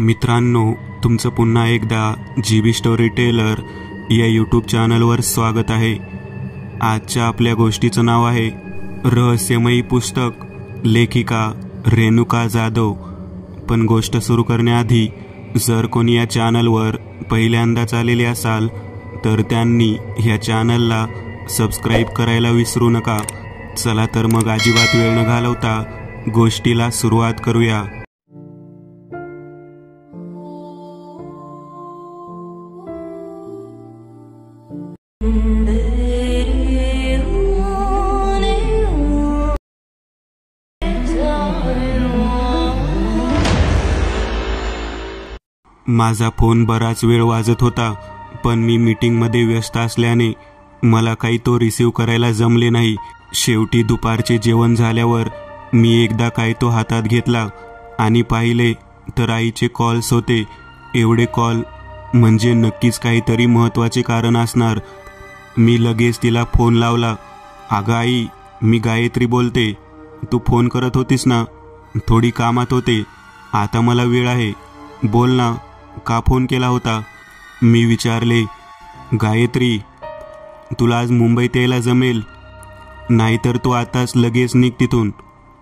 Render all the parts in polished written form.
मित्रांनो, तुमचं पुन्हा एकदा GB स्टोरी टेलर या यूट्यूब चॅनलवर स्वागत आहे। आजच्या आपल्या गोष्टीचं नाव आहे रहस्यमयी पुस्तक, लेखिका रेणुका जाधव। पण गोष्ट सुरू करण्याआधी जर कोणी या चॅनलवर पहिल्यांदाच आलेले असाल तर त्यांनी ह्या चॅनलला सबस्क्राईब करायला विसरू नका। चला तर मग अजिबात वेळ न घालवता गोष्टीला सुरुवात करूया। माझा फोन बराच वेळ वाजत होता, पण मी मीटिंगमध्ये व्यस्त असल्याने मला काही तो रिसीव्ह करायला जमले नाही। शेवटी दुपारचे जेवण झाल्यावर मी एकदा काय तो हातात घेतला आणि पाहिले तर आईचे कॉल्स होते। एवढे कॉल म्हणजे नक्कीच काहीतरी महत्त्वाचे कारण असणार। मी लगेच तिला फोन लावला। अगं आई, मी गायत्री बोलते। तू फोन करत होतीस ना? थोडी कामात होते, आता मला वेळ आहे, बोल ना, का फोन केला होता? मी विचारले। गायत्री, तुला आज मुंबईत यायला जमेल? नाहीतर तू आताच लगेच निघ तिथून।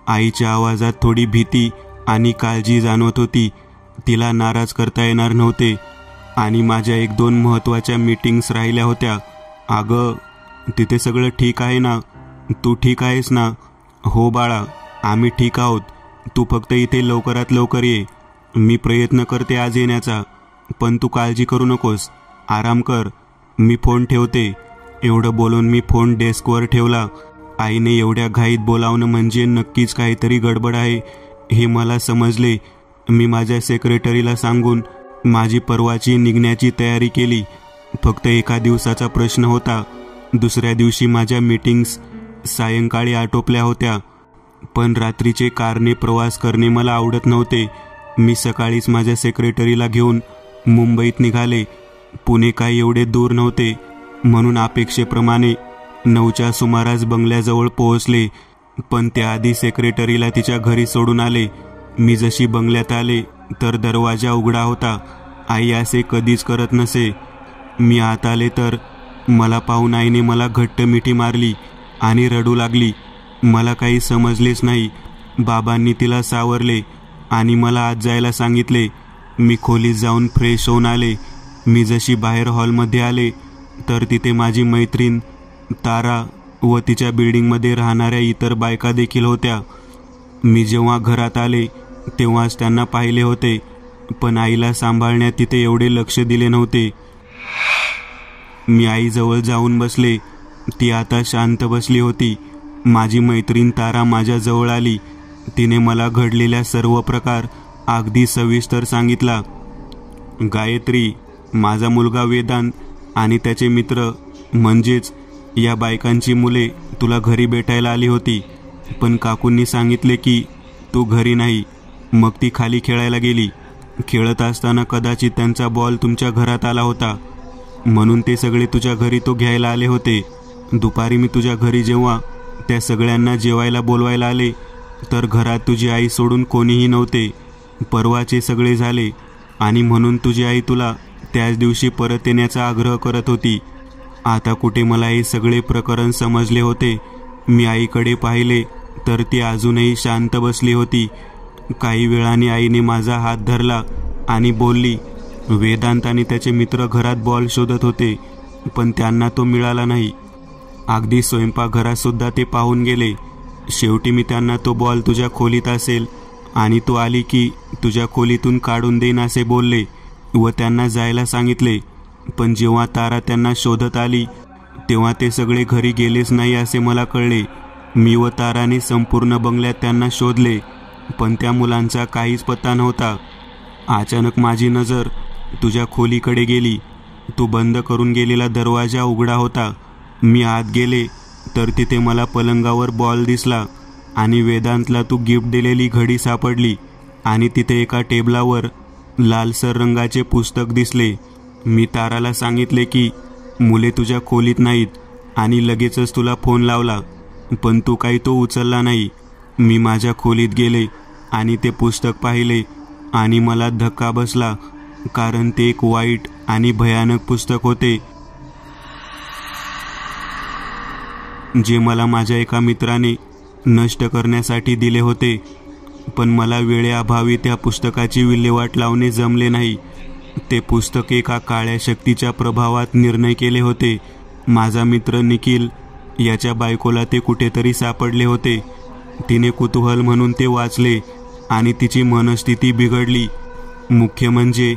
आईच्या आवाजात थोडी भीती आणि काळजी जाणवत होती। तिला नाराज करता येणार नव्हते आणि माझ्या 1-2 महत्त्वाच्या मीटिंग्स राहिल्या होत्या। अगं, तिथे सगळं ठीक आहे ना? तू ठीक आहेस ना? हो बाळा, आम्ही ठीक आहोत। तू फक्त इथे लवकरात लवकर ये। मी प्रयत्न करते आज येण्याचा, पण तू काळजी करू नकोस, आराम कर। मी फोन ठेवते। एवढं बोलून मी फोन डेस्कवर ठेवला। आईने एवढ्या घाईत बोलावणं म्हणजे नक्कीच काहीतरी गडबड आहे हे मला समजले। मी माझ्या सेक्रेटरीला सांगून माझी परवाची निघण्याची तयारी केली। फक्त एका दिवसाचा प्रश्न होता। दुसऱ्या दिवशी माझ्या मीटिंग्स सायंकाळी आटोपल्या होत्या, पण रात्रीचे कारने प्रवास करणे मला आवडत नव्हते। मी सकाळीच माझ्या सेक्रेटरीला घेऊन मुंबईत निघाले। पुणे काही एवढे दूर नव्हते, म्हणून अपेक्षेप्रमाणे 9च्या सुमारास बंगल्याजवळ पोहोचले। पण त्याआधी सेक्रेटरीला तिच्या घरी सोडून आले। मी जशी बंगल्यात आले तर दरवाजा उघडा होता। आई असे कधीच करत नसे। मी आत आले तर मला पाहून आईने मला घट्ट मिठी मारली आणि रडू लागली। मला काही समजलेच नाही। बाबांनी तिला सावरले आणि मला आत जायला सांगितले। मी खोलीत जाऊन फ्रेश होऊन आले। मी जशी बाहेर हॉलमध्ये आले तर तिथे माझी मैत्रीण तारा व तिच्या बिल्डिंगमध्ये राहणाऱ्या इतर बायका देखील होत्या। मी जेव्हा घरात आले तेव्हाच त्यांना पाहिले होते, पण आईला सांभाळण्यात तिथे एवढे लक्ष दिले नव्हते। मी आईजवळ जाऊन बसले। ती आता शांत बसली होती। माझी मैत्रीण तारा माझ्याजवळ आली। तिने मला घडलेल्या सर्व प्रकार अगदी सविस्तर सांगितला। गायत्री, माझा मुलगा वेदांत आणि त्याचे मित्र म्हणजेच या बायकांची मुले तुला घरी भेटायला आली होती, पण काकूंनी सांगितले की तू घरी नाही। मग ती खाली खेळायला गेली। खेळत असताना कदाचित त्यांचा बॉल तुमच्या घरात आला होता, म्हणून ते सगळे तुझ्या घरी तो घ्यायला आले होते। दुपारी मी तुझ्या घरी जेव्हा त्या सगळ्यांना जेवायला बोलवायला आले तर घरात तुझी आई सोडून कोणीही नव्हते। परवाचे सगळे झाले आणि म्हणून तुझी आई तुला त्याच दिवशी परत येण्याचा आग्रह करत होती। आता कुठे मला हे सगळे प्रकरण समजले होते। मी आईकडे पाहिले तर ती अजूनही शांत बसली होती। काही वेळाने आईने माझा हात धरला आणि बोलली, वेदांत आणि त्याचे मित्र घरात बॉल शोधत होते, पण त्यांना तो मिळाला नाही। अगदी स्वयंपाकघरात सुद्धा ते पाहून गेले। शेवटी मी त्यांना तो बॉल तुझ्या खोलीत असेल आणि तू आली की तुझ्या खोलीतून काढून देईन असे बोलले व त्यांना जायला सांगितले। पण जेव्हा तारा त्यांना शोधत आली तेव्हा ते सगळे घरी गेलेच नाही असे मला कळले। मी व ताराने संपूर्ण बंगल्यात त्यांना शोधले, पण त्या मुलांचा काहीच पत्ता नव्हता। अचानक माझी नजर तुझ्या खोलीकडे गेली। तू बंद करून गेलेला दरवाजा उघडा होता। मी आत गेले तर तिथे मला पलंगावर बॉल दिसला आणि वेदांतला तू गिफ्ट दिलेली घडी सापडली आणि तिथे एका टेबलावर लालसर रंगाचे पुस्तक दिसले। मी ताराला सांगितले की मुले तुझ्या खोलीत नाहीत आणि लगेचच तुला फोन लावला, पण तू काही तो उचलला नाही। मी माझ्या खोलीत गेले आणि ते पुस्तक पाहिले आणि मला धक्का बसला, कारण ते एक वाईट आणि भयानक पुस्तक होते, जे मला माझ्या एका मित्राने नष्ट करण्यासाठी दिले होते. पण मला वेळेअभावी त्या पुस्तकाची विल्हेवाट लावणे जमले नाही. ते पुस्तक एका काळ्या शक्तीच्या प्रभावात निर्णय केले होते. माझा मित्र निखिल याच्या बायकोला ते कुठेतरी सापडले होते. तिने कुतूहल म्हणून ते वाचले आणि तिची मनस्थिती बिघडली. मुख्य म्हणजे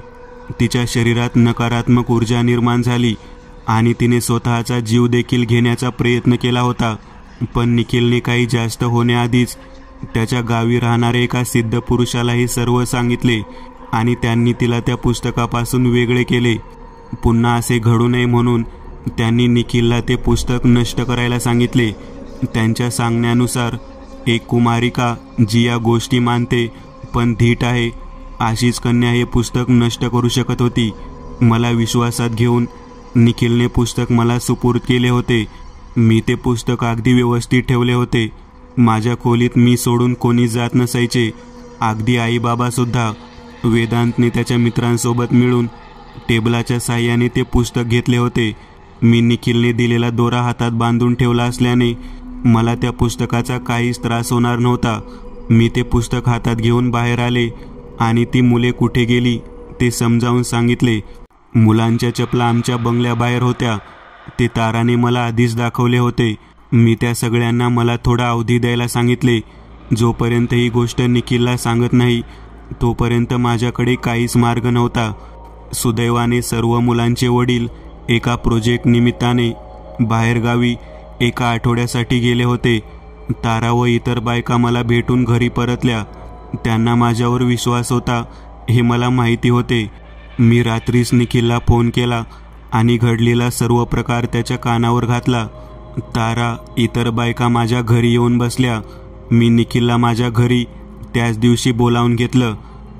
तिच्या शरीरात नकारात्मक ऊर्जा निर्माण झाली आणि तिने स्वतःचा जीव देखील घेण्याचा प्रयत्न केला होता. पण निखिलने काही जास्त होण्याआधीच त्याच्या गावी राहणाऱ्या एका सिद्ध पुरुषाला हे सर्व सांगितले आणि त्यांनी तिला त्या पुस्तकापासून वेगळे केले. पुन्हा असे घडू नये म्हणून त्यांनी निखिलला ते पुस्तक नष्ट करायला सांगितले. त्यांच्या सांगण्यानुसार एक कुमारिका जी या गोष्टी मानते पण धीट आहे अशीच कन्या हे पुस्तक नष्ट करू शकत होती. मला विश्वासात घेऊन निखिलने पुस्तक मला सुपूर्द केले होते. मी ते पुस्तक अगदी व्यवस्थित ठेवले होते. माझ्या खोलीत मी सोडून कोणी जात नसायचे, अगदी आई बाबा सुद्धा. वेदांतने त्याच्या मित्रांसोबत मिळून टेबलाच्या साह्याने ते पुस्तक घेतले होते. मी निखिलने दिलेला दोरा हातात बांधून ठेवला असल्याने मला त्या पुस्तकाचा काहीच त्रास होणार नव्हता. मी ते पुस्तक हातात घेऊन बाहेर आले आणि ती मुले कुठे गेली ते समजावून सांगितले. मुलांच्या चपला आमच्या बंगल्याबाहेर होत्या. ते ताराने मला आधीच दाखवले होते. मी त्या सगळ्यांना मला थोडा अवधी द्यायला सांगितले. जोपर्यंत ही गोष्ट निखिलला सांगत नाही तोपर्यंत माझ्याकडे काहीच मार्ग नव्हता. सुदैवाने सर्व मुलांचे वडील एका प्रोजेक्ट निमित्ताने बाहेरगावी एका आठवड्यासाठी गेले होते. तारा व इतर बायका मला भेटून घरी परतल्या. त्यांना माझ्यावर विश्वास होता हे मला माहिती होते. मी रात्रीच निखिलला फोन केला आणि घडलेला सर्व प्रकार त्याच्या कानावर घातला. तारा इतर बायका माझ्या घरी येऊन बसल्या. मी निखिलला माझ्या घरी त्याच दिवशी बोलावून घेतलं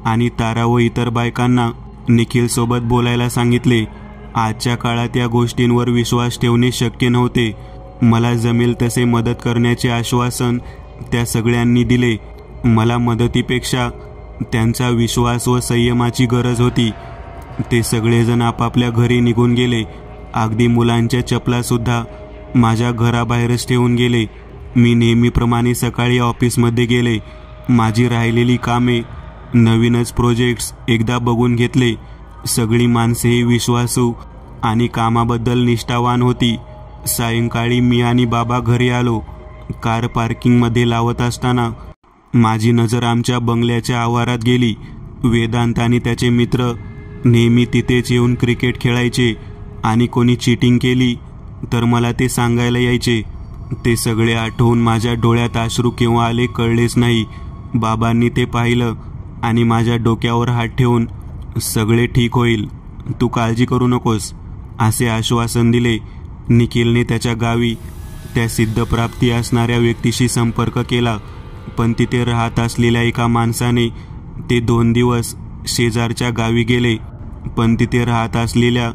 आणि तारा व इतर बायकांना निखिलसोबत बोलायला सांगितले. आजच्या काळात या गोष्टींवर विश्वास ठेवणे शक्य नव्हते. मला जमेल तसे मदत करण्याचे आश्वासन त्या सगळ्यांनी दिले. मला मदतीपेक्षा त्यांचा विश्वास व संयमाची गरज होती. ते सगळेजण आपापल्या घरी निघून गेले. अगदी मुलांच्या चपलासुद्धा माझ्या घराबाहेरच ठेवून गेले. मी नेहमीप्रमाणे सकाळी ऑफिसमध्ये गेले. माझी राहिलेली कामे, नवीनच प्रोजेक्ट्स एकदा बघून घेतले. सगळी माणसेही विश्वासू आणि कामाबद्दल निष्ठावान होती. सायंकाळी मी आणि बाबा घरी आलो. कार पार्किंगमध्ये लावत असताना माझी नजर आमच्या बंगल्याच्या आवारात गेली. वेदांत आणि त्याचे मित्र नेहमी तिथेच येऊन क्रिकेट खेळायचे आणि कोणी चीटिंग केली तर मला ते सांगायला यायचे. ते सगळे आठवून माझ्या डोळ्यात अश्रू केव्हा आले कळलेच नाही. बाबांनी ते पाहिलं आणि माझ्या डोक्यावर हात ठेवून सगळे ठीक होईल, तू काळजी करू नकोस असे आश्वासन दिले. निखिलने त्याच्या गावी त्या सिद्धप्राप्ती असणाऱ्या व्यक्तीशी संपर्क केला. पण तिथे राहत असलेल्या एका माणसाने ते 2 दिवस शेजारच्या गावी गेले. पण तिथे राहत असलेल्या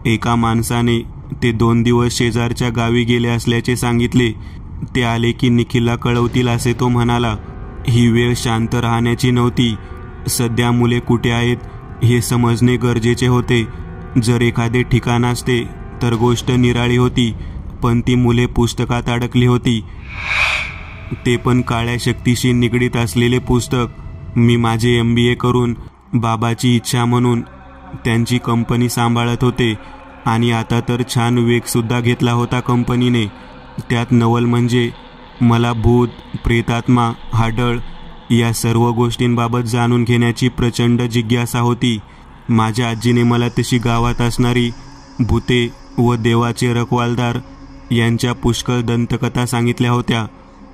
एका माणसाने ते 2 दिवस शेजारच्या गावी गेले असल्याचे सांगितले. ते आले की निखिलला कळवतील असे तो म्हणाला. ही वेळ शांत राहण्याची नव्हती. सध्या मुले कुठे आहेत हे समजणे गरजेचे होते. जर एखादे ठिकाण असते तर गोष्ट निराळी होती, पण ती मुले पुस्तकात अडकली होती. ते पण काळ्या शक्तीशी निगडीत असलेले पुस्तक. मी माझे MBA करून बाबाची इच्छा म्हणून त्यांची कंपनी सांभाळत होते आणि आता तर छान वेगसुद्धा घेतला होता कंपनीने. त्यात नवल म्हणजे मला भूत, प्रेतात्मा, हाडळ या सर्व गोष्टींबाबत जाणून घेण्याची प्रचंड जिज्ञासा होती. माझ्या आजीने मला तशी गावात असणारी भूते व देवाचे रखवालदार यांच्या पुष्कळ दंतकथा सांगितल्या होत्या.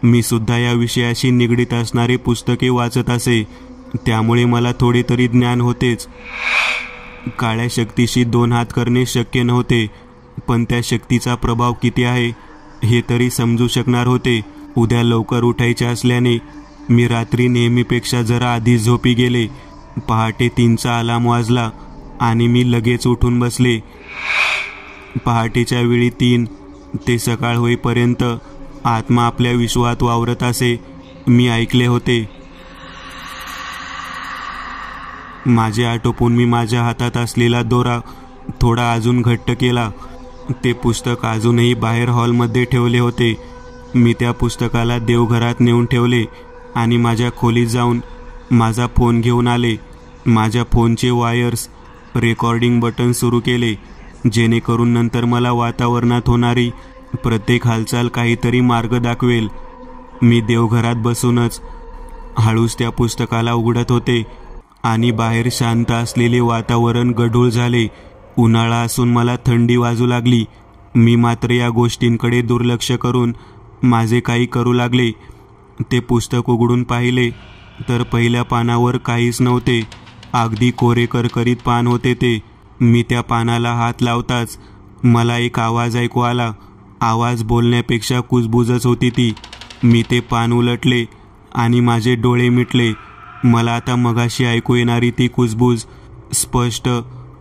मी सुद्धा या विषयाशी निगडीत असणारी पुस्तके वाचत असे, त्यामुळे मला थोडे तरी ज्ञान होतेच. काळ्या शक्तीशी 2 हात करणे शक्य नव्हते, पण त्या शक्तीचा प्रभाव किती आहे हे तरी समजू शकणार होते. उद्या लवकर उठायचे असल्याने मी रात्री नेहमीपेक्षा जरा आधीच झोपी गेले. पहाटे 3चा अलार्म वाजला आणि मी लगेच उठून बसले. पहाटेच्या वेळी 3 ते सकाळ होईपर्यंत आत्मा आपल्या विश्वात वावरत असे मी ऐकले होते. माझे आटोपून मी माझ्या हातात असलेला दोरा थोडा अजून घट्ट केला. ते पुस्तक अजूनही बाहेर हॉलमध्ये ठेवले होते. मी त्या पुस्तकाला देवघरात नेऊन ठेवले आणि माझ्या खोलीत जाऊन माझा फोन घेऊन आले. माझ्या फोनचे वायर्स रेकॉर्डिंग बटन सुरू केले, जेणेकरून नंतर मला वातावरणात होणारी प्रत्येक हालचाल काहीतरी मार्ग दाखवेल. मी देवघरात बसूनच हळूच त्या पुस्तकाला उघडत होते आणि बाहेर शांत असलेले वातावरण गढूळ झाले. उन्हाळा असून मला थंडी वाजू लागली. मी मात्र या गोष्टींकडे दुर्लक्ष करून माझे काही करू लागले. ते पुस्तक उघडून पाहिले तर पहिल्या पानावर काहीच नव्हते. अगदी कोरे करकरीत पान होते ते. मी त्या पानाला हात लावताच मला एक आवाज ऐकू आला. आवाज बोलण्यापेक्षा कुजबुजच होती ती. मी ते पान उलटले आणि माझे डोळे मिटले. मला आता मगाशी ऐकू येणारी ती कुजबुज स्पष्ट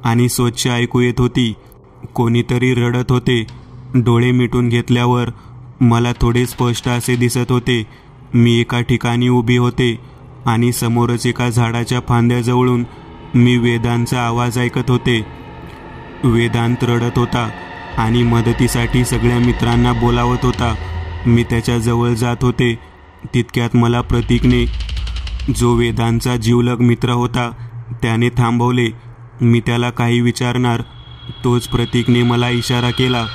आणि स्वच्छ ऐकू येत होती. कोणीतरी रडत होते. डोळे मिटून घेतल्यावर मला थोडे स्पष्ट असे दिसत होते. मी एका ठिकाणी उभी होते आणि समोरच एका झाडाच्या फांद्याजवळून मी वेदांचा आवाज ऐकत होते. वेदांत रडत होता आणि मदतीसाठी सगळ्या मित्रांना बोलावत होता. मी त्याच्या जवळ जात होते. तितक्यात मला प्रतीकने, जो वेदांचा जीवलग मित्र होता, त्याने थांबवले. मी त्याला काही विचारणार तोच प्रतीकने मला इशारा केला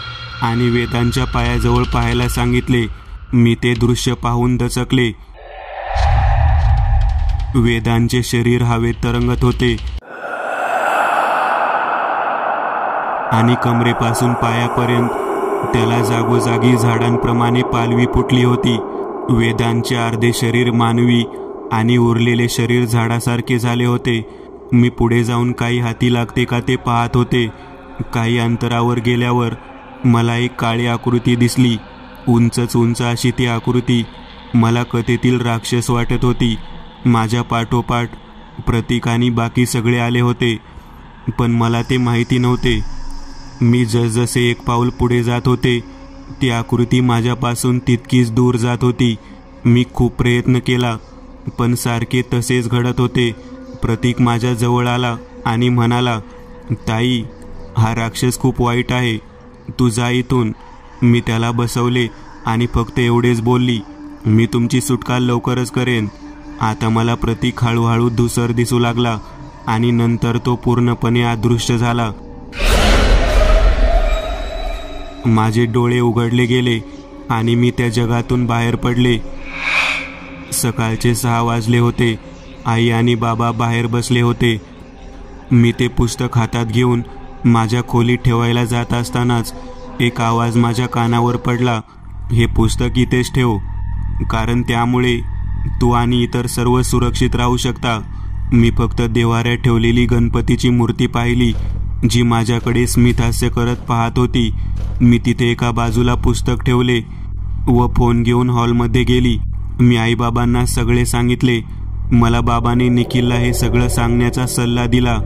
आणि वेदांच्या पायाजवळ पाहायला सांगितले. मी ते दृश्य पाहून दचकले. वेदांचे शरीर हवेत तरंगत होते आणि कमरेपासून पायापर्यंत त्याला जागोजागी झाडांप्रमाणे पालवी फुटली होती. वेदांचे अर्धे शरीर मानवी आणि उरलेले शरीर झाडासारखे झाले होते. मी पुढे जाऊन काही हाती लागते का ते पाहत होते. काही अंतरावर गेल्यावर मला एक काळी आकृती दिसली. उंचच उंच अशी ती आकृती मला कथेतील राक्षस वाटत होती. माझ्या पाठोपाठ प्रतीक आणि बाकी सगळे आले होते, पण मला ते माहिती नव्हते. मी जसजसे एक पाऊल पुढे जात होते, ती आकृती माझ्यापासून तितकीच दूर जात होती. मी खूप प्रयत्न केला, पण सारखे तसेच घडत होते. प्रतीक माझ्या जवळ आला आणि म्हणाला, ताई, हा राक्षस खूप वाईट आहे, तू जा इथून. मी त्याला बसवले आणि फक्त एवढेच बोलली, मी तुमची सुटका लवकरच करेन. आता मला प्रतीक हळूहळू धूसर दिसू लागला आणि नंतर तो पूर्णपणे अदृश्य झाला. माझे डोळे उघडले गेले आणि मी त्या जगातून बाहेर पडले. सकाळचे 6 वाजले होते. आई आणि बाबा बाहेर बसले होते. मी ते पुस्तक हातात घेऊन माझ्या खोलीत ठेवायला जात असतानाच एक आवाज माझ्या कानावर पडला, हे पुस्तक इथेच ठेव, कारण त्यामुळे तू आणि इतर सर्व सुरक्षित राहू शकता. मी फक्त देव्हाऱ्यात ठेवलेली गणपतीची मूर्ती पाहिली, जी माझ्याकडे स्मितहास्य करत पाहत होती. मी तिथे एका बाजूला पुस्तक ठेवले व फोन घेऊन हॉलमध्ये गेली. मी आईबाबांना सगळे सांगितले. मला बाबाने निखिलला हे सगळं सांगण्याचा सल्ला दिला.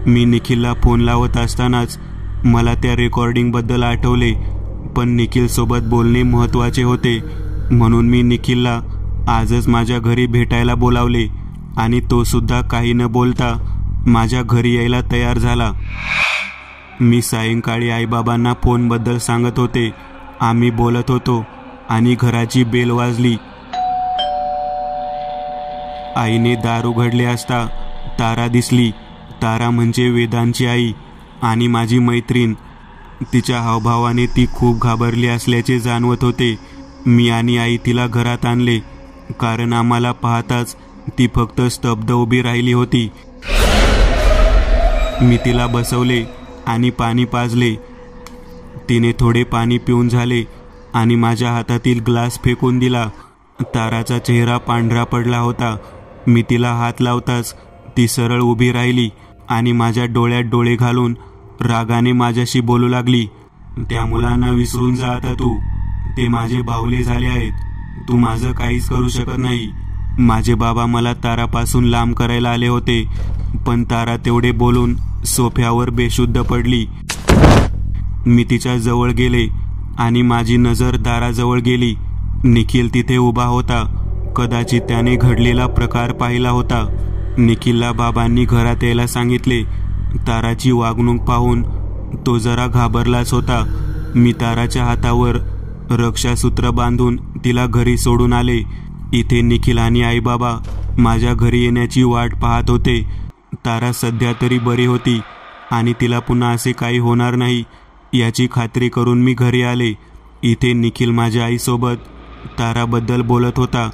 मी निखिलला फोन लावत असतानाच मला त्या रेकॉर्डिंगबद्दल आठवले, पण निखिलसोबत बोलणे महत्त्वाचे होते, म्हणून मी निखिलला आजच माझ्या घरी भेटायला बोलावले आणि तो सुद्धा काही न बोलता माझ्या घरी यायला तयार झाला. मी सायंकाळी आईबाबांना फोनबद्दल सांगत होते. आम्ही बोलत होतो आणि घराची बेल वाजली. आईने दार उघडले असता तारा दिसली. तारा म्हणजे वेदांची आई आणि माझी मैत्रीण. तिच्या हावभावाने ती खूप घाबरली असल्याचे जाणवत होते. मी आणि आई तिला घरात आणले, कारण आम्हाला पाहताच ती फक्त स्तब्ध उभी राहिली होती. मी तिला बसवले आणि पाणी पाजले. तिने थोडे पाणी पिऊन झाले आणि माझ्या हातातील ग्लास फेकून दिला. ताराचा चेहरा पांढरा पडला होता. मी तिला हात लावताच ती सरळ उभी राहिली आणि माझ्या डोळ्यात डोळे घालून रागाने माझ्याशी बोलू लागली. त्या मुलांना विसरून जा आता तू. ते माझे बाहुले झाले आहेत. तू माझं काहीच करू शकत नाही. माझे बाबा मला तारापासून लांब करायला आले होते, पण तारा तेवढे बोलून सोफ्यावर बेशुद्ध पडली. मी तिच्या जवळ गेले आणि माझी नजर दाराजवळ गेली. निखिल तिथे उभा होता. कदाचित त्याने घडलेला प्रकार पाहिला होता. निखिलला बाबांनी घरात यायला सांगितले. ताराची वागणूक पाहून तो जरा घाबरलाच होता. मी ताराच्या हातावर रक्षासूत्र बांधून तिला घरी सोडून आले. इथे निखिल आणि आई बाबा माझ्या घरी येण्याची वाट पाहत होते. तारा सध्या तरी बरी होती आणि तिला पुन्हा असे काही होणार नाही याची खात्री करून मी घरी आले. इथे निखिल माझ्या आईसोबत ताराबद्दल बोलत होता.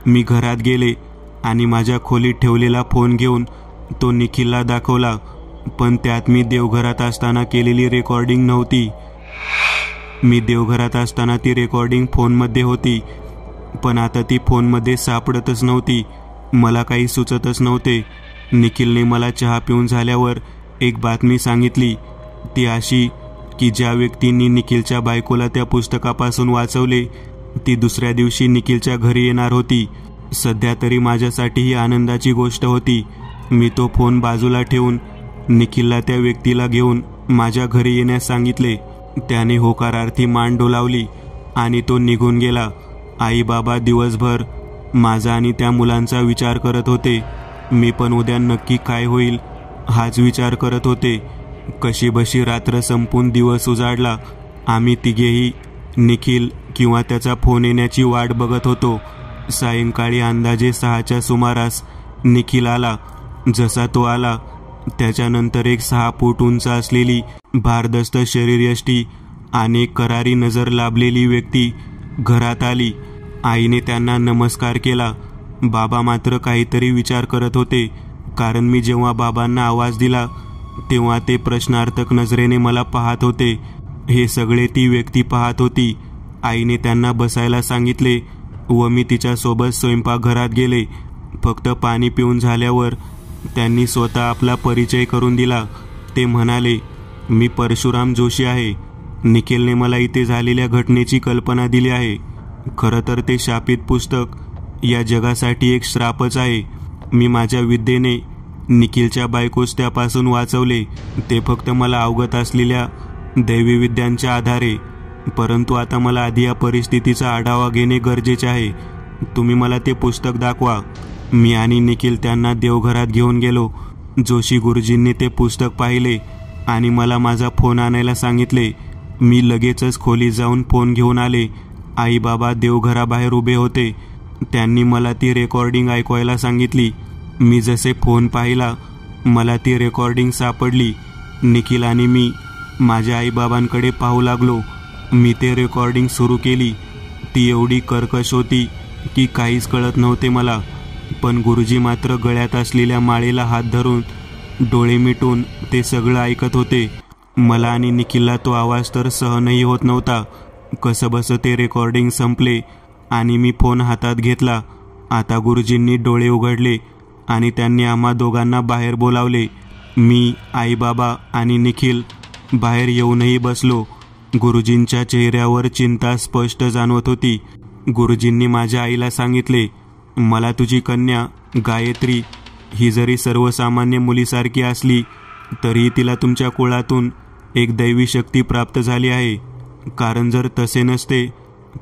मी घरात गेले आणि माझ्या खोलीत ठेवलेला फोन घेऊन तो निखिलला दाखवला, पण त्यात मी देवघरात असताना केलेली रेकॉर्डिंग नव्हती. मी देवघरात असताना ती रेकॉर्डिंग फोनमध्ये होती, पण आता ती फोनमध्ये सापडतच नव्हती. मला काही सुचतच नव्हते. निखिलने मला चहा पिऊन झाल्यावर एक बातमी सांगितली. ती अशी की ज्या व्यक्तींनी निखिलच्या बायकोला त्या पुस्तकापासून वाचवले ती दुसऱ्या दिवशी निखिलच्या घरी येणार होती. सध्या तरी माझ्यासाठी ही आनंदाची गोष्ट होती. मी तो फोन बाजूला ठेवून निखिलला त्या व्यक्तीला घेऊन माझ्या घरी येण्यास सांगितले. त्याने होकारार्थी मान डोलावली आणि तो निघून गेला. आई बाबा दिवसभर माझा आणि त्या मुलांचा विचार करत होते. मी पण उद्या नक्की काय होईल हाच विचार करत होते. कशीबशी रात्र संपून दिवस उजाडला. आम्ही तिघेही निखिल किंवा त्याचा फोन येण्याची वाट बघत होतो. सायंकाळी अंदाजे 6च्या सुमारास निखिल आला. जसा तो आला त्याच्यानंतर एक 6 फूट उंच असलेली भारदस्त शरीरयष्टी आणि करारी नजर लाभलेली व्यक्ती घरात आली. आईने त्यांना नमस्कार केला. बाबा मात्र काहीतरी विचार करत होते, कारण मी जेव्हा बाबांना आवाज दिला तेव्हा ते प्रश्नार्थक नजरेने मला पाहत होते. हे सगळे ती व्यक्ती पाहत होती. आईने त्यांना बसायला सांगितले व मी तिच्यासोबत स्वयंपाकघरात गेले. फक्त पाणी पिऊन झाल्यावर त्यांनी स्वतः आपला परिचय करून दिला. ते म्हणाले, मी परशुराम जोशी आहे. निखिलने मला इथे झालेल्या घटनेची कल्पना दिली आहे. खरं तर ते शापित पुस्तक या जगासाठी एक श्रापच आहे. मी माझ्या विद्येने निखिलच्या बायकोस त्यापासून वाचवले, ते फक्त मला अवगत असलेल्या दैवी विद्यांच्या आधारे. परंतु आता मला आधी या परिस्थितीचा आढावा घेणे गरजेचे आहे. तुम्ही मला ते पुस्तक दाखवा. मी आणि निखिल त्यांना देवघरात घेऊन गेलो. जोशी गुरुजींनी ते पुस्तक पाहिले आणि मला माझा फोन आणायला सांगितले. मी लगेचच खोलीत जाऊन फोन घेऊन आले. आई बाबा देवघराबाहेर उभे होते. त्यांनी मला ती रेकॉर्डिंग ऐकवायला सांगितली. मी जसे फोन पाहिला मला ती रेकॉर्डिंग सापडली. निखिल आणि मी माझ्या आईबाबांकडे पाहू लागलो. मी ते रेकॉर्डिंग सुरू केली. ती एवढी कर्कश होती की काहीच कळत नव्हते मला. पण गुरुजी मात्र गळ्यात असलेल्या माळेला हात धरून डोळे मिटून ते सगळं ऐकत होते. मला आणि निखिलला तो आवाज तर सहनही होत नव्हता. कसंबसं ते रेकॉर्डिंग संपले आणि मी फोन हातात घेतला. आता गुरुजींनी डोळे उघडले आणि त्यांनी आम्हा दोघांना बाहेर बोलावले. मी, आई बाबा आणि निखिल बाहेर येऊनही बसलो. गुरुजींच्या चेहऱ्यावर चिंता स्पष्ट जाणवत होती. गुरुजींनी माझ्या आईला सांगितले, मला तुझी कन्या गायत्री ही जरी सर्वसामान्य मुलीसारखी असली तरी तिला तुमच्या कुळातून एक दैवी शक्ती प्राप्त झाली आहे. कारण जर तसे नसते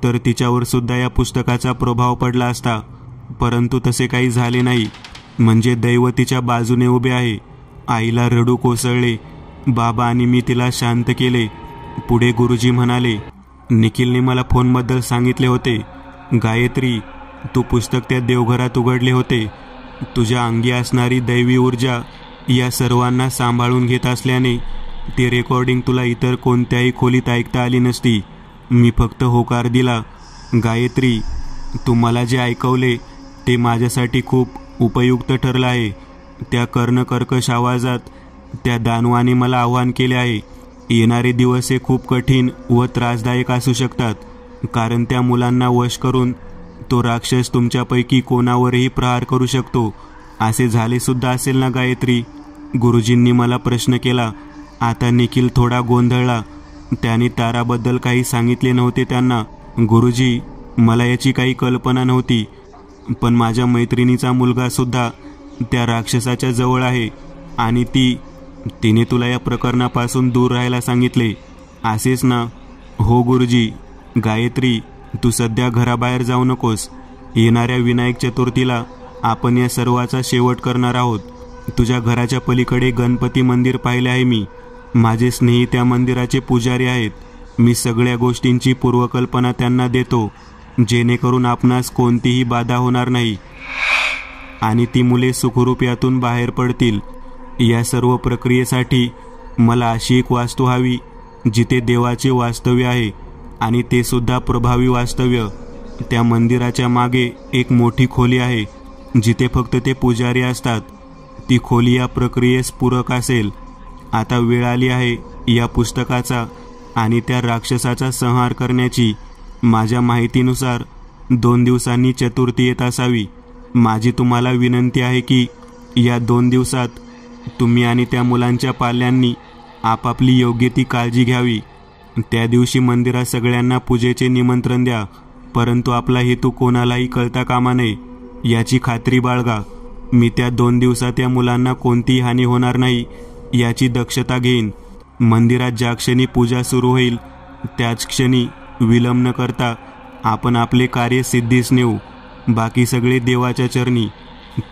तर तिच्यावर सुद्धा या पुस्तकाचा प्रभाव पडला असता. परंतु तसे काही झाले नाही. म्हणजे दैव तिच्या बाजूने उभे आहे. आईला रडू कोसळले. बाबा आणि मी तिला शांत केले. पुढे गुरुजी म्हणाले, निखिलने मला फोनबद्दल सांगितले होते. गायत्री, तू पुस्तक त्या देवघरात उघडले होते. तुझ्या अंगी असणारी दैवी ऊर्जा या सर्वांना सांभाळून घेत असल्याने ती रेकॉर्डिंग तुला इतर कोणत्याही खोलीत ऐकता आली नसती. मी फक्त होकार दिला. गायत्री, तू मला जे ऐकवले ते माझ्यासाठी खूप उपयुक्त ठरलं आहे. त्या कर्णकर्कश आवाजात त्या दानवाने मला आव्हान केले आहे. येणारे दिवस हे खूप कठीण व त्रासदायक असू शकतात, कारण त्या मुलांना वश करून तो राक्षस तुमच्यापैकी कोणावरही प्रहार करू शकतो. असे झाले सुद्धा असेल ना गायत्री? गुरुजींनी मला प्रश्न केला. आता निखिल थोडा गोंधळला. त्याने ताराबद्दल काही सांगितले नव्हते त्यांना. गुरुजी, मला याची काही कल्पना नव्हती, पण माझ्या मैत्रिणीचा मुलगा सुद्धा त्या राक्षसाच्या जवळ आहे आणि तिने तुला या प्रकरणापासून दूर राहायला सांगितले, असेच ना? हो गुरुजी. गायत्री, तू सध्या घराबाहेर जाऊ नकोस. येणाऱ्या विनायक चतुर्थीला आपण या सर्वाचा शेवट करणार आहोत. तुझ्या घराच्या पलीकडे गणपती मंदिर पाहिले आहे मी. माझे स्नेही त्या मंदिराचे पुजारी आहेत. मी सगळ्या गोष्टींची पूर्वकल्पना त्यांना देतो, जेणेकरून आपणास कोणतीही बाधा होणार नाही आणि ती मुले सुखरूप यातून बाहेर पडतील. या सर्व प्रक्रियेसाठी मला अशी एक वास्तू हवी जिथे देवाचे वास्तव्य आहे, आणि ते सुद्धा प्रभावी वास्तव्य. त्या मंदिराच्या मागे एक मोठी खोली आहे जिथे फक्त ते पुजारी असतात. ती खोली या प्रक्रियेस पूरक असेल. आता वेळ आली आहे या पुस्तकाचा आणि त्या राक्षसाचा संहार करण्याची. माझ्या माहितीनुसार 2 दिवसांनी चतुर्थी येत असावी. माझी तुम्हाला विनंती आहे की या 2 दिवसात तुम्ही आणि त्या मुलांच्या पाल्यांनी आपापली योग्य ती काळजी घ्यावी. त्या दिवशी मंदिरात सगळ्यांना पूजेचे निमंत्रण द्या, परंतु आपला हेतू कोणालाही कळता कामा नये याची खात्री बाळगा. मी त्या 2 दिवसात या मुलांना कोणतीही हानी होणार नाही याची दक्षता घेईन. मंदिरात ज्या क्षणी पूजा सुरू होईल त्याच क्षणी विलंब न करता आपण आपले कार्य सिद्धीस नेऊ. बाकी सगळे देवाच्या चरणी.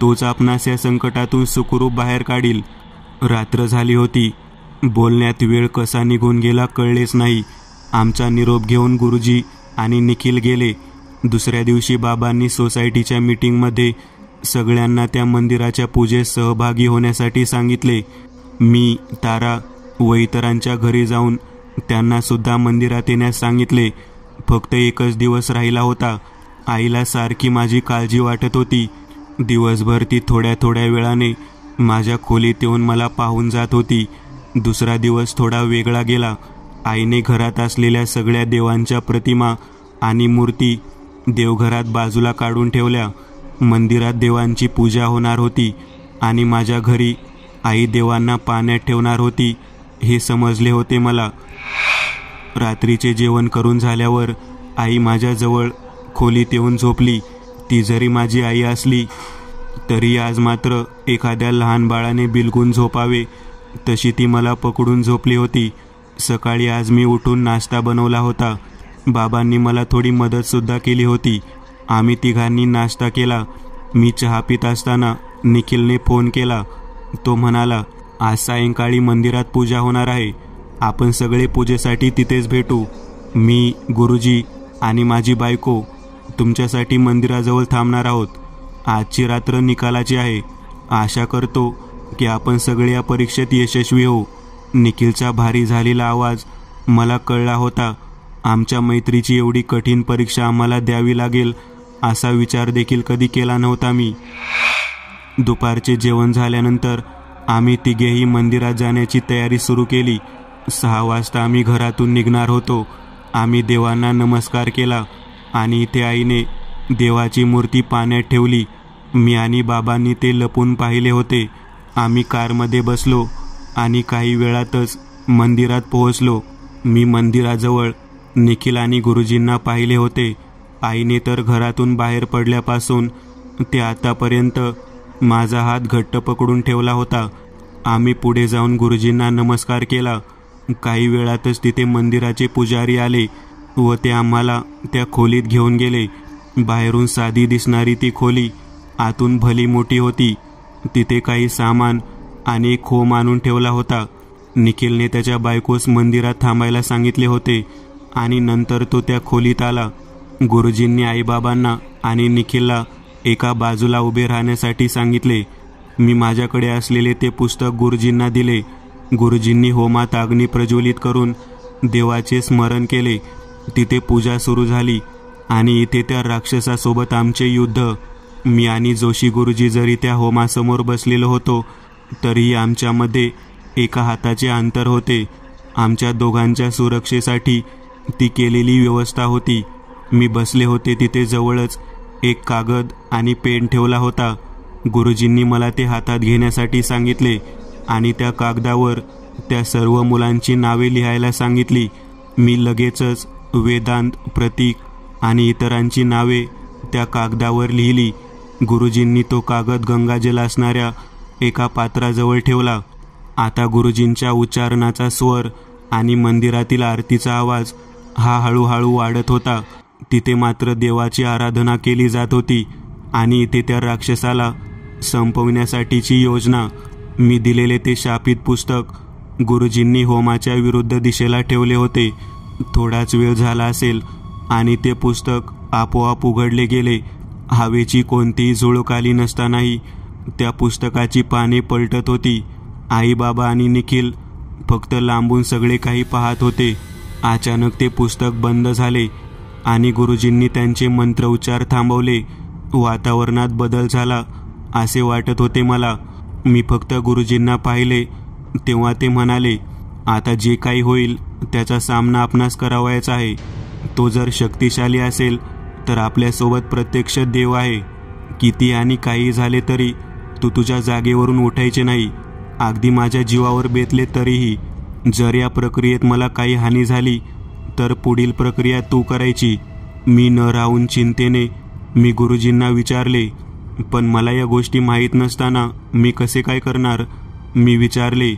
तोच आपणास या संकटातून सुखरूप बाहेर काढील. रात्र झाली होती. बोलण्यात वेळ कसा निघून गेला कळलेच नाही. आमचा निरोप घेऊन गुरुजी आणि निखिल गेले. दुसऱ्या दिवशी बाबांनी सोसायटीच्या मीटिंगमध्ये सगळ्यांना त्या मंदिराच्या पूजेत सहभागी होण्यासाठी सांगितले. मी, तारा व इतरांच्या घरी जाऊन त्यांना सुद्धा मंदिरात येण्यास सांगितले. फक्त एकच दिवस राहिला होता. आईला सारखी माझी काळजी वाटत होती. दिवसभर ती थोड्या थोड्या वेळाने माझ्या खोलीत येऊन मला पाहून जात होती. दुसरा दिवस थोडा वेगळा गेला. आईने घरात असलेल्या सगळ्या देवांच्या प्रतिमा आणि मूर्ती देवघरात बाजूला काढून ठेवल्या. मंदिरात देवांची पूजा होणार होती आणि माझ्या घरी आई देवांना पाण्यात ठेवणार होती हे समजले होते मला. रात्रीचे जेवण करून झाल्यावर आई माझ्याजवळ खोलीत येऊन झोपली. ती जरी माझी आई असली तरी आज मात्र एखाद्या लहान बाळाने बिलगून झोपावे तशी ती मला पकडून झोपली होती. सकाळी आज मी उठून नाश्ता बनवला होता. बाबांनी मला थोडी मदतसुद्धा केली होती. आम्ही तिघांनी नाश्ता केला. मी चहा पित असताना निखिलने फोन केला. तो म्हणाला, आज सायंकाळी मंदिरात पूजा होणार आहे. आपण सगळे पूजेसाठी तिथेच भेटू. मी, गुरुजी आणि माझी बायको तुमच्यासाठी मंदिराजवळ थांबणार आहोत. आजची रात्र निकालाची आहे. आशा करतो की आपण सगळे या परीक्षेत यशस्वी होऊ. निखिलचा भारी झालेला आवाज मला कळला होता. आमच्या मैत्रीची एवढी कठीण परीक्षा आम्हाला द्यावी लागेल असा विचार देखील कधी केला नव्हता मी. दुपारचे जेवण झाल्यानंतर आम्ही तिघेही मंदिरात जाण्याची तयारी सुरू केली. 6 वाजता आम्ही घरातून निघणार होतो. आम्ही देवांना नमस्कार केला आणि इथे आईने देवाची मूर्ती पाण्यात ठेवली. मी आणि बाबांनी ते लपून पाहिले होते. आम्ही कारमध्ये बसलो आणि काही वेळातच मंदिरात पोहोचलो. मी मंदिराजवळ निखिल आणि गुरुजींना पाहिले होते. आईने तर घरातून बाहेर पडल्यापासून ते आतापर्यंत माझा हात घट्ट पकडून ठेवला होता. आम्ही पुढे जाऊन गुरुजींना नमस्कार केला. काही वेळातच तिथे मंदिराचे पुजारी आले व ते आम्हाला त्या खोलीत घेऊन गेले. बाहेरून साधी दिसणारी ती खोली आतून भली मोठी होती. तिथे काही सामान आणि एक होम आणून ठेवला होता. निखिलने त्याच्या बायकोस मंदिरात थांबायला सांगितले होते आणि नंतर तो त्या खोलीत आला. गुरुजींनी आईबाबांना आणि निखिलला एका बाजूला उभे राहण्यासाठी सांगितले. मी माझ्याकडे असलेले ते पुस्तक गुरुजींना दिले. गुरुजींनी होमात अग्नी प्रज्वलित करून देवाचे स्मरण केले. तिथे पूजा सुरू झाली आणि इथे त्या राक्षसासोबत आमचे युद्ध. मी आणि जोशी गुरुजी जरी त्या होमासमोर बसलेलो होतो तरीही आमच्यामध्ये एका हाताचे अंतर होते. आमच्या दोघांच्या सुरक्षेसाठी ती केलेली व्यवस्था होती. मी बसले होते तिथे जवळच एक कागद आणि पेन ठेवला होता. गुरुजींनी मला ते हातात घेण्यासाठी सांगितले आणि त्या कागदावर त्या सर्व मुलांची नावे लिहायला सांगितली. मी लगेचच वेदांत, प्रतीक आणि इतरांची नावे त्या कागदावर लिहिली. गुरुजींनी तो कागद गंगाजल असणाऱ्या एका पात्राजवळ ठेवला. आता गुरुजींच्या उच्चारणाचा स्वर आणि मंदिरातील आरतीचा आवाज हा हळूहळू वाढत होता. तिथे मात्र देवाची आराधना केली जात होती आणि इथे त्या राक्षसाला संपवण्यासाठीची योजना. मी दिलेले ते शापित पुस्तक गुरुजींनी होमाच्या विरुद्ध दिशेला ठेवले होते. थोडाच वेळ झाला असेल आणि ते पुस्तक आपोआप उघडले गेले. हवेची कोणतीही झुळूक आली नसतानाही त्या पुस्तकाची पाने पलटत होती. आई, बाबा आणि निखिल फक्त लांबून सगळे काही पाहत होते. अचानक ते पुस्तक बंद झाले आणि गुरुजींनी त्यांचे मंत्रोच्चार थांबवले. वातावरणात बदल झाला असे वाटत होते मला. मी फक्त गुरुजींना पाहिले तेव्हा ते म्हणाले, आता जे काही होईल त्याचा सामना आपणास करावायचा आहे. तो जर शक्तिशाली असेल तर आपल्यासोबत प्रत्यक्ष देव आहे. किती आणि काही झाले तरी तू तुझ्या जागेवरून उठायचे नाही. अगदी माझ्या जीवावर बेतले तरीही. जर या प्रक्रियेत मला काही हानी झाली तर पुढील प्रक्रिया तू करायची. मी न राहून चिंतेने मी गुरुजींना विचारले, पण मला या गोष्टी माहीत नसताना मी कसे काय करणार? मी विचारले,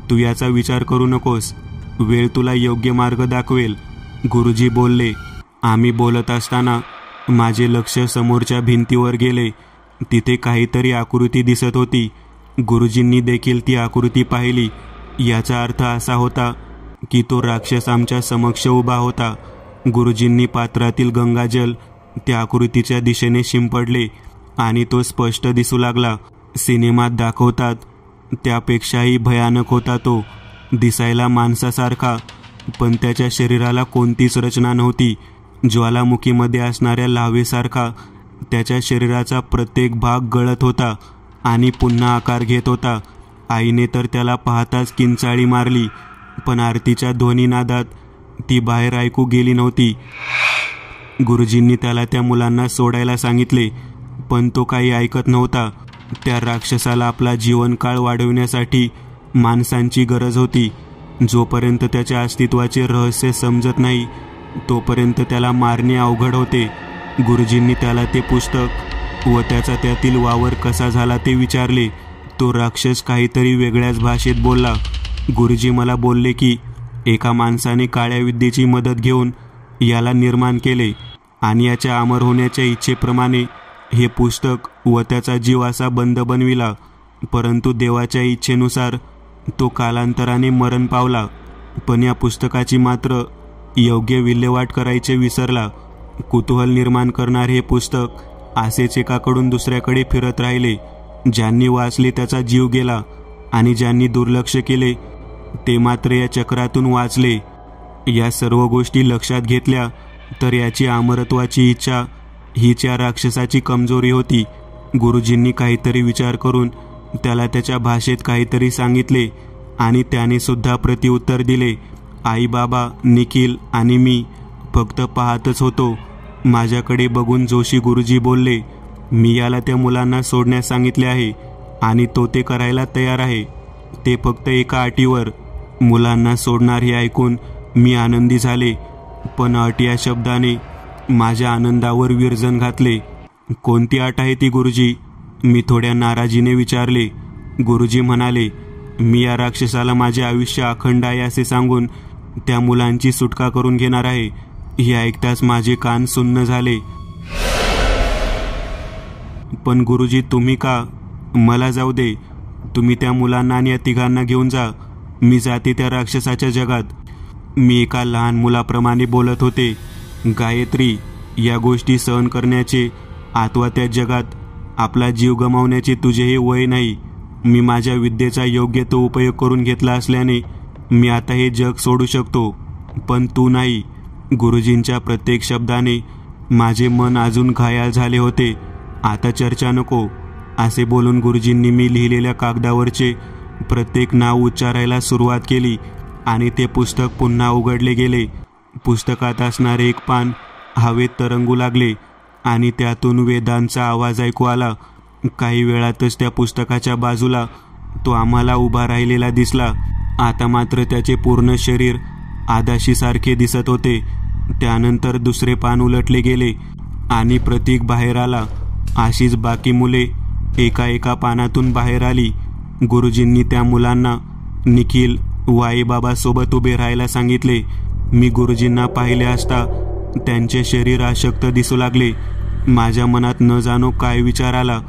तू याचा विचार करू नकोस, वेळ तुला योग्य मार्ग दाखवेल. गुरुजी बोलले. आम्ही बोलत असताना माझे लक्ष समोरच्या भिंतीवर गेले. तिथे काहीतरी आकृती दिसत होती. गुरुजींनी देखील ती आकृती पाहिली. याचा अर्थ असा होता की तो राक्षस आमच्या समक्ष उभा होता. गुरुजींनी पात्रातील गंगाजल त्या आकृतीच्या दिशेने शिंपडले आणि तो स्पष्ट दिसू लागला. सिनेमात दाखवतात त्यापेक्षाही भयानक होता तो. दिसायला माणसासारखा, पण त्याच्या शरीराला कोणतीच रचना नव्हती. ज्वालामुखीमध्ये असणाऱ्या लाव्हेसारखा त्याच्या शरीराचा प्रत्येक भाग गळत होता आणि पुन्हा आकार घेत होता. आईने तर त्याला पाहताच किंचाळी मारली, पण आरतीच्या ध्वनीनादात ती बाहेर ऐकू गेली नव्हती. गुरुजींनी त्याला त्या मुलांना सोडायला सांगितले, पण तो काही ऐकत नव्हता. त्या राक्षसाला आपला जीवनकाळ वाढवण्यासाठी माणसांची गरज होती. जोपर्यंत त्याच्या अस्तित्वाचे रहस्य समजत नाही तोपर्यंत त्याला मारणे अवघड होते. गुरुजींनी त्याला ते पुस्तक व त्याचा त्यातील वावर कसा झाला ते विचारले. तो राक्षस काहीतरी वेगळ्याच भाषेत बोलला. गुरुजी मला बोलले की एका माणसाने काळ्या विद्येची मदत घेऊन याला निर्माण केले आणि याच्या अमर होण्याच्या इच्छेप्रमाणे हे पुस्तक व त्याचा जीव असा बंद बनविला. परंतु देवाच्या इच्छेनुसार तो कालांतराने मरण पावला. पण या पुस्तकाची मात्र योग्य विल्हेवाट करायचे विसरला. कुतूहल निर्माण करणारे हे पुस्तक असेच एकाकडून दुसऱ्याकडे फिरत राहिले. ज्यांनी वाचले त्याचा जीव गेला आणि ज्यांनी दुर्लक्ष केले ते मात्र या चक्रातून वाचले. या सर्व गोष्टी लक्षात घेतल्या तर याची अमरत्वाची इच्छा हीच या राक्षसाची कमजोरी होती. गुरुजींनी काहीतरी विचार करून त्याला त्याच्या भाषेत काहीतरी सांगितले आणि त्याने सुद्धा प्रत्युत्तर दिले. आई, बाबा, निखिल आणि मी फक्त पाहतच होतो. माझ्याकडे बघून जोशी गुरुजी बोलले, मी याला त्या मुलांना सोडण्यास सांगितले आहे आणि तो ते करायला तयार आहे. ते फक्त एका अटीवर. मुलांना सोडणार हे ऐकून मी आनंदी झाले, पण अट या शब्दाने माझ्या आनंदावर विरजण घातले. कोणती अट आहे ती गुरुजी? मी थोड्या नाराजीने विचारले. गुरुजी म्हणाले, मी या राक्षसाला माझे आयुष्य अखंड आहे असे सांगून त्या मुलांची सुटका करून घेणार आहे. हे ऐकताच माझे कान सुन्न झाले. पण गुरुजी तुम्ही का? मला जाऊ दे. तुम्ही त्या मुलांना आणि या तिघांना घेऊन जा. मी जाते त्या राक्षसाच्या जगात. मी एका लहान मुलाप्रमाणे बोलत होते. गायत्री, या गोष्टी सहन करण्याचे अथवा त्या जगात आपला जीव गमावण्याचे तुझे हे वय नाही. मी माझ्या विद्येचा योग्य तो उपयोग करून घेतला असल्याने मी आता हे जग सोडू शकतो, पण तू नाही. गुरुजींच्या प्रत्येक शब्दाने माझे मन अजून घायाळ झाले होते. आता चर्चा नको असे बोलून गुरुजींनी मी लिहिलेल्या कागदावरचे प्रत्येक नाव उच्चारायला सुरुवात केली आणि ते पुस्तक पुन्हा उघडले गेले. पुस्तकात असणारे एक पान हवेत तरंगू लागले आणि त्यातून वेदांचा आवाज ऐकू आला. काही वेळातच त्या पुस्तकाच्या बाजूला तो आम्हाला उभा राहिलेला दिसला. आता मात्र त्याचे पूर्ण शरीर आदाशीसारखे दिसत होते. त्यानंतर दुसरे पान उलटले गेले आणि प्रतीक बाहेर आला. अशीच बाकी मुले एका एका पानातून बाहेर आली. गुरुजींनी त्या मुलांना निखिल वाईबाबासोबत उभे राहायला सांगितले. मी गुरुजींना पाहिले असता त्यांचे शरीर अशक्त दिसू लागले. माझ्या मनात न जाणो काय विचार आला.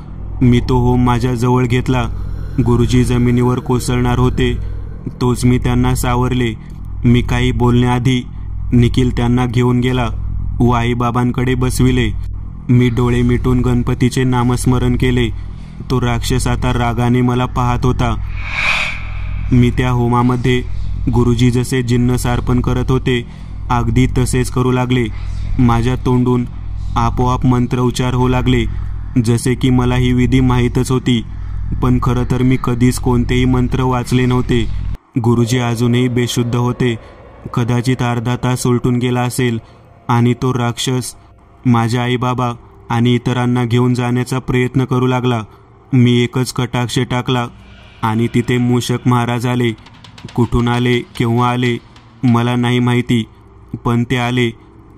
मी तो होम माझ्या जवळ घेतला. गुरुजी जमिनीवर कोसळणार होते, तोच मी त्यांना सावरले. मी काही बोलण्याआधी निखिल त्यांना घेऊन गेला व आईबाबांकडे बसविले. मी डोळे मिटून गणपतीचे नामस्मरण केले. तो राक्षस आता रागाने मला पाहत होता. मी त्या होमामध्ये गुरुजी जसे जिन्नस अर्पण करत होते अगदी तसेच करू लागले. माझ्या तोंडून आपोआप मंत्र उच्चार होऊ लागले, जसे की मला ही विधी माहीतच होती. पण खरं तर मी कधीच कोणतेही मंत्र वाचले नव्हते. गुरुजी अजूनही बेशुद्ध होते. कदाचित अर्धा तास उलटून गेला असेल आणि तो राक्षस माझ्या आईबाबा आणि इतरांना घेऊन जाण्याचा प्रयत्न करू लागला. मी एकच कटाक्ष टाकला आणि तिथे मूषक महाराज आले. कुठून आले, केव्हा आले मला नाही माहिती, पण ते आले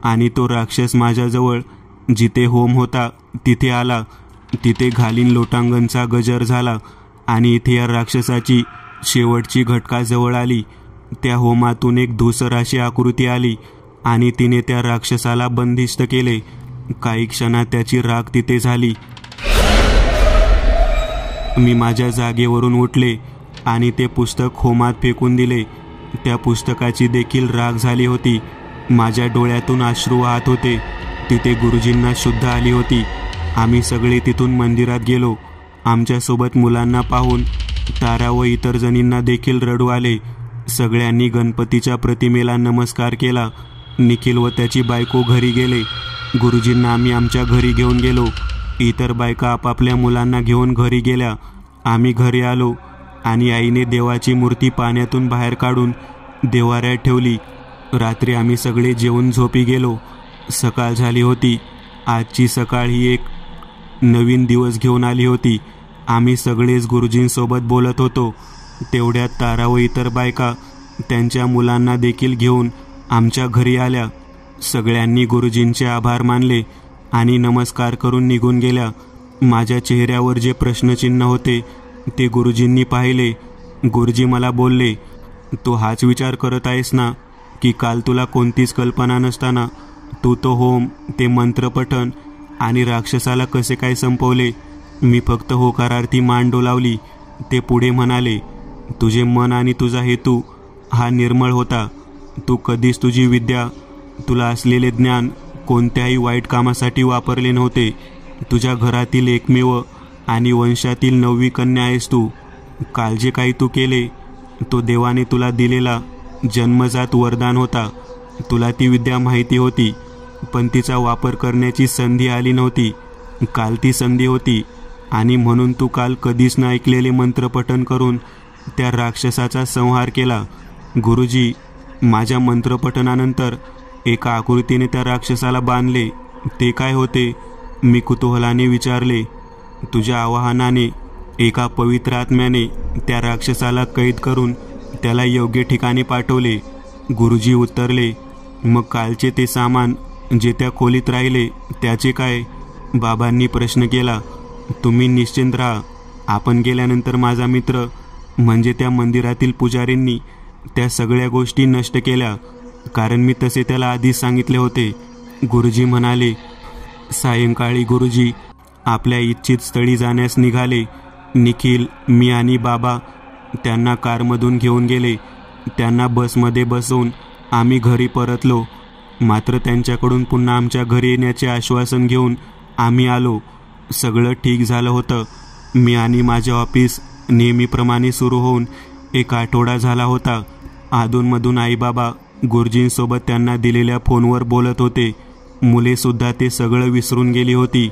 आणि तो राक्षस माझ्याजवळ जिथे होम होता तिथे आला. तिथे घालीन लोटांगणचा गजर झाला आणि इथे या राक्षसाची शेवटची घटका जवळ आली. त्या होमातून एक धूसर अशी आकृती आली आणि तिने त्या राक्षसाला बंदिस्त केले. काही क्षणात त्याची राख तिथे झाली. मी माझ्या जागेवरून उठले आणि ते पुस्तक होमात फेकून दिले. त्या पुस्तकाची देखील राख झाली होती. माझ्या डोळ्यातून अश्रू वाहत होते. तिथे गुरुजींना शुद्ध आली होती. आम्ही सगळे तिथून मंदिरात गेलो. आमच्यासोबत मुलांना पाहून तारा व इतर जणींना देखील रडू आले. सगळ्यांनी गणपतीच्या प्रतिमेला नमस्कार केला. निखिल व त्याची बायको घरी गेले. गुरुजींना आम्ही आमच्या घरी घेऊन गेलो. इतर बायका आपापल्या मुलांना घेऊन घरी गेल्या. आम्ही घरी आलो आणि आईने देवाची मूर्ती पाण्यातून बाहेर काढून देवाऱ्यात ठेवली. रात्री आम्ही सगळे जेवून झोपी गेलो. सकाळ झाली होती. आजची सकाळ ही एक नवीन दिवस घेऊन आली होती. आम्ही सगळेच गुरुजींसोबत बोलत होतो. तेवढ्यात तारा व इतर बायका त्यांच्या मुलांना देखील घेऊन आमच्या घरी आल्या. सगळ्यांनी गुरुजींचे आभार मानले आणि नमस्कार करून निघून गेल्या. माझ्या चेहऱ्यावर जे प्रश्नचिन्ह होते ते गुरुजींनी पाहिले. गुरुजी मला बोलले, तू हाच विचार करत आहेस ना की काल तुला कोणतीच कल्पना नसताना तू तो होम, ते मंत्रपठण आणि राक्षसाला कसे काय संपवले? मी फक्त होकारार्थी मान डोलावली. ते पुढे म्हणाले, तुझे मन आणि तुझा हेतू हा निर्मळ होता. तू कधीच तुझी विद्या, तुला असलेले ज्ञान कोणत्याही वाईट कामासाठी वापरले नव्हते. तुझ्या घरातील एकमेव आणि वंशातील 9वी कन्या आहेस तू. काल जे काही तू केले तो देवाने तुला दिलेला जन्मजात वरदान होता. तुला ती विद्या माहिती होती, पण तिचा वापर करण्याची संधी आली नव्हती. काल ती संधी होती आणि म्हणून तू काल कधीच न ऐकलेले मंत्रपठण करून त्या राक्षसाचा संहार केला. गुरुजी, माझ्या मंत्रपठणानंतर एका आकृतीने त्या राक्षसाला बांधले. ते काय होते? मी कुतूहलाने विचारले. तुझ्या आवाहनाने एका पवित्र आत्म्याने त्या राक्षसाला कैद करून त्याला योग्य ठिकाणी पाठवले. गुरुजी उत्तरले. मग कालचे ते सामान जे त्या खोलीत राहिले त्याचे काय? बाबांनी प्रश्न केला. तुम्ही निश्चिंत राहा. आपण गेल्यानंतर माझा मित्र म्हणजे त्या मंदिरातील पुजारींनी त्या सगळ्या गोष्टी नष्ट केल्या, कारण मी तसे त्याला आधीच सांगितले होते. गुरुजी म्हणाले. सायंकाळी गुरुजी आपल्या इच्छित स्थळी जाण्यास निघाले. निखिल, मी आणि बाबा त्यांना कारमधून घेऊन गेले. त्यांना बसमध्ये बसवून आम्ही घरी परतलो. मात्र त्यांच्याकडून पुन्हा आमच्या घरी येण्याचे आश्वासन घेऊन आम्ही आलो. सगळं ठीक झालं होतं. मी आणि माझे ऑफिस नेहमीप्रमाणे सुरू होऊन एक आठवडा झाला होता. अधूनमधून आईबाबा गुरुजींसोबत त्यांना दिलेल्या फोनवर बोलत होते. मुलेसुद्धा ते सगळं विसरून गेली होती.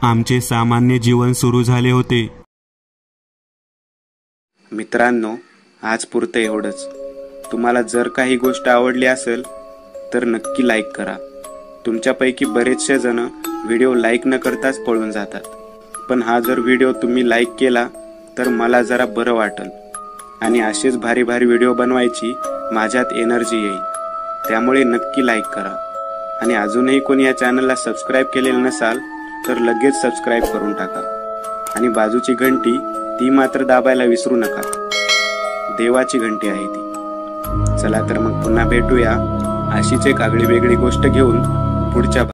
आमचे सामान्य जीवन सुरू झाले होते. मित्रांनो, आज पुरतं एवढंच. तुम्हाला जर काही गोष्ट आवडली असेल तर नक्की लाईक करा. तुमच्यापैकी बरेचसे जण व्हिडिओ लाईक न करताच पळून जातात, पण हा जर व्हिडिओ तुम्ही लाईक केला तर मला जरा बरं वाटेल आणि असेच भारी भारी व्हिडिओ बनवायची माझ्यात एनर्जी येईल. त्यामुळे नक्की लाईक करा. आणि अजूनही कोणी या चॅनलला सबस्क्राईब केलेलं नसाल तर लगेच सबस्क्राईब करून टाका. आणि बाजूची घंटी ती मात्र दाबायला विसरू नका. देवाची घंटी आहे ती. चला तर मग पुन्हा भेटूया अशीच एक आगळी वेगळी गोष्ट घेऊन पुढच्या